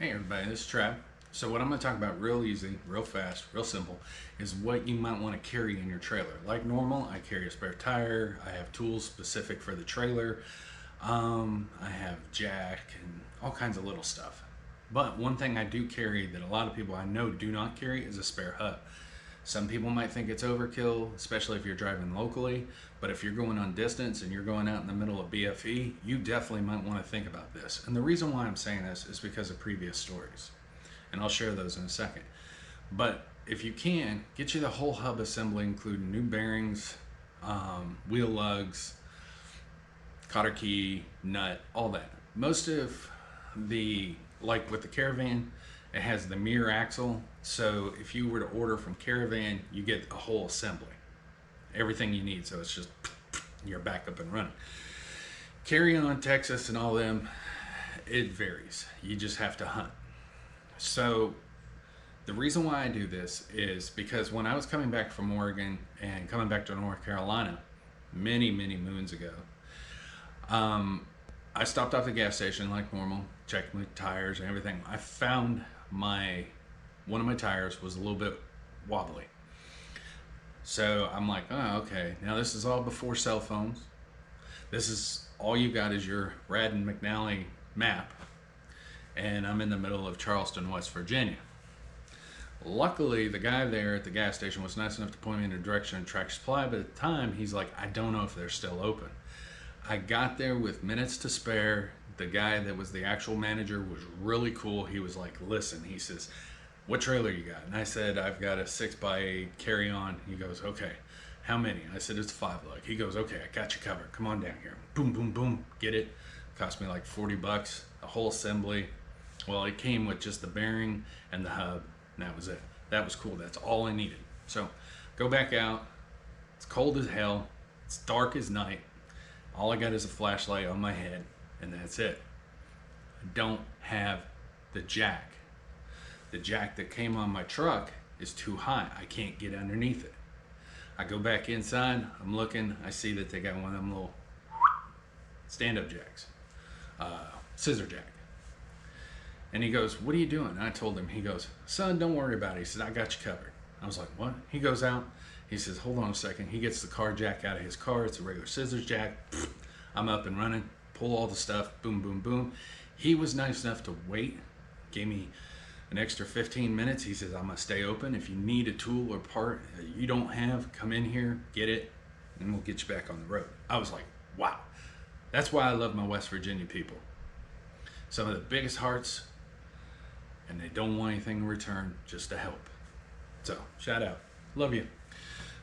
Hey everybody, this is Trav. So what I'm going to talk about real easy, real fast, real simple is what you might want to carry in your trailer. Like normal, I carry a spare tire, I have tools specific for the trailer, I have jack and all kinds of little stuff. But one thing I do carry that a lot of people I know do not carry is a spare hub. Some people might think it's overkill, especially if you're driving locally, but if you're going on distance and you're going out in the middle of BFE, you definitely might want to think about this. And the reason why I'm saying this is because of previous stories, and I'll share those in a second. But if you can, get you the whole hub assembly, including new bearings, wheel lugs, cotter key, nut, all that. Most of like with the Caravan, it has the mirror axle. So if you were to order from Caravan, you get a whole assembly, everything you need. So it's just you're back up and running. Carry On, Texas, and all them, it varies. You just have to hunt. So the reason why I do this is because when I was coming back from Oregon and coming back to North Carolina many moons ago, I stopped off the gas station like normal, checked my tires and everything. I found one of my tires was a little bit wobbly. So I'm like, oh, okay. Now this is all before cell phones. This is all you got is your Radden McNally map, and I'm in the middle of Charleston, West Virginia. Luckily, the guy there at the gas station was nice enough to point me in the direction of Tractor Supply, but at the time, he's like, I don't know if they're still open. I got there with minutes to spare. The guy that was the actual manager was really cool. He was like, listen, he says, what trailer you got? And I said, I've got a 6x8 Carry On. He goes, okay. How many? I said, it's 5-lug. He goes, okay, I got you covered. Come on down here. Boom, boom, boom. Get it. Cost me like $40, a whole assembly. Well, it came with just the bearing and the hub, and that was it. That was cool. That's all I needed. So go back out. It's cold as hell. It's dark as night. All I got is a flashlight on my head, and that's it. I don't have the jack. The jack that came on my truck is too high. I can't get underneath it. I go back inside, I'm looking, I see that they got one of them little stand-up jacks, scissor jack. And he goes, what are you doing? And I told him, he goes, son, don't worry about it. He said, I got you covered. I was like, what? He goes out, he says, hold on a second. He gets the car jack out of his car. It's a regular scissors jack. I'm up and running, pull all the stuff, boom, boom, boom. He was nice enough to wait, gave me an extra 15 minutes. He says, I'm gonna stay open. If you need a tool or part that you don't have, come in here, get it, and we'll get you back on the road. I was like, wow. That's why I love my West Virginia people. Some of the biggest hearts, and they don't want anything in return, just to help. So, shout out. Love you.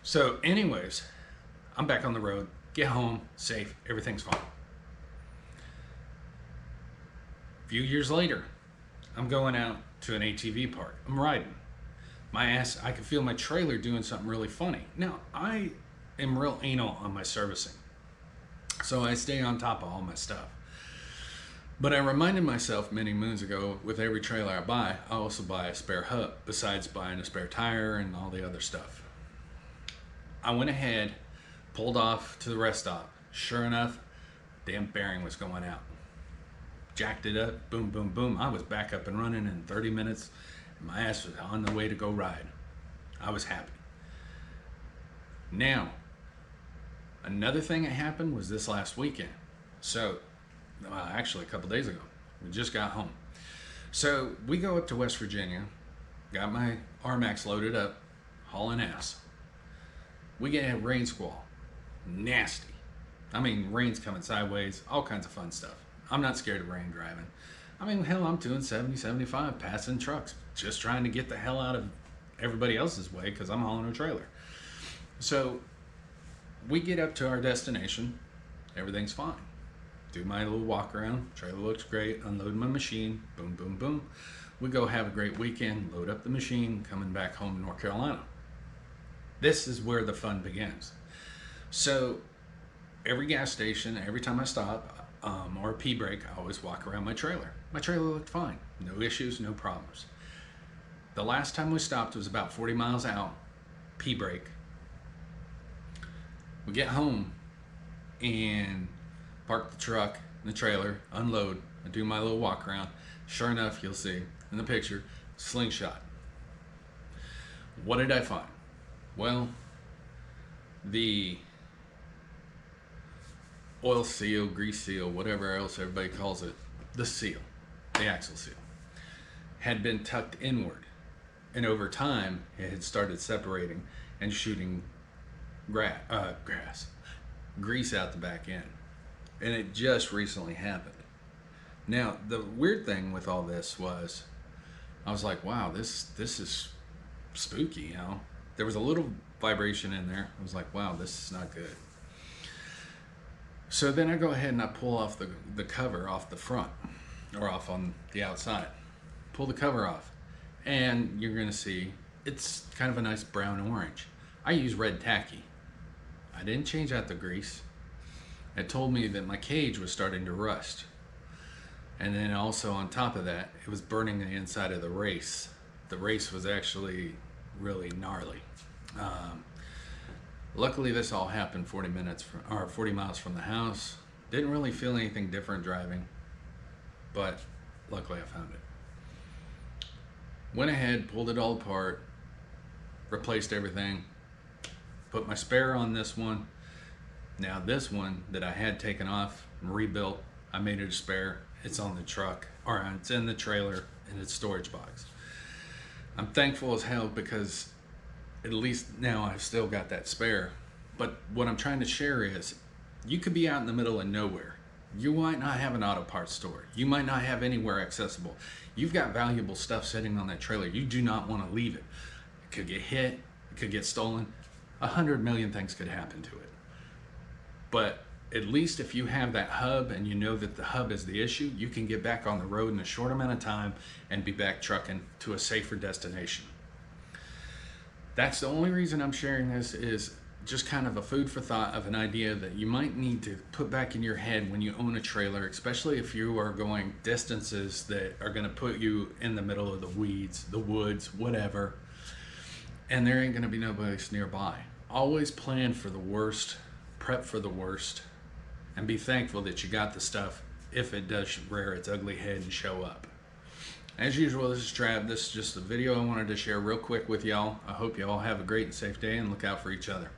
So, anyways, I'm back on the road. Get home, safe, everything's fine. A few years later, I'm going out to an ATV park. I'm riding. My ass, I can feel my trailer doing something really funny. Now, I am real anal on my servicing, so I stay on top of all my stuff. But I reminded myself many moons ago, with every trailer I buy, I also buy a spare hub, besides buying a spare tire and all the other stuff. I went ahead, pulled off to the rest stop. Sure enough, damn bearing was going out. Jacked it up, boom, boom, boom. I was back up and running in 30 minutes, and my ass was on the way to go ride. I was happy. Now, another thing that happened was this last weekend. So, actually a couple days ago, we just got home. So we go up to West Virginia, got my R-Max loaded up, hauling ass. We get a rain squall, nasty. I mean, rain's coming sideways, all kinds of fun stuff. I'm not scared of rain driving. I mean, hell, I'm doing 70, 75, passing trucks, just trying to get the hell out of everybody else's way because I'm hauling a trailer. So we get up to our destination, everything's fine. Do my little walk around, trailer looks great, unload my machine, boom, boom, boom. We go have a great weekend, load up the machine, coming back home to North Carolina. This is where the fun begins. So every gas station, every time I stop, or a P break, I always walk around my trailer. My trailer looked fine, no issues, no problems. The last time we stopped was about 40 miles out, P break. We get home and park the truck in the trailer, unload, I do my little walk around. Sure enough, you'll see in the picture, slingshot. What did I find? Well, the oil seal, grease seal, whatever else everybody calls it, the seal, the axle seal, had been tucked inward. And over time, it had started separating and shooting grease out the back end. And it just recently happened. Now, the weird thing with all this was, I was like, wow, this is spooky, you know? There was a little vibration in there. I was like, wow, this is not good. So then I go ahead and I pull off the cover off the front, or off on the outside. Pull the cover off, and you're gonna see it's kind of a nice brown orange. I use red tacky. I didn't change out the grease. It told me that my cage was starting to rust. And then also on top of that, it was burning the inside of the race. The race was actually really gnarly. Luckily, this all happened 40 miles from the house. Didn't really feel anything different driving, but luckily I found it. Went ahead, pulled it all apart, replaced everything, put my spare on this one. Now this one that I had taken off and rebuilt, I made it a spare. It's on the truck, or it's in the trailer in its storage box. I'm thankful as hell because at least now I've still got that spare. But what I'm trying to share is, you could be out in the middle of nowhere. You might not have an auto parts store. You might not have anywhere accessible. You've got valuable stuff sitting on that trailer. You do not want to leave it. It could get hit, it could get stolen. 100 million things could happen to it. But at least if you have that hub and you know that the hub is the issue, you can get back on the road in a short amount of time and be back trucking to a safer destination. That's the only reason I'm sharing this, is just kind of a food for thought of an idea that you might need to put back in your head when you own a trailer, especially if you are going distances that are going to put you in the middle of the weeds, the woods, whatever, and there ain't going to be nobody nearby. Always plan for the worst, prep for the worst, and be thankful that you got the stuff if it does rear its ugly head and show up. As usual, this is Trav. This is just a video I wanted to share real quick with y'all. I hope y'all have a great and safe day and look out for each other.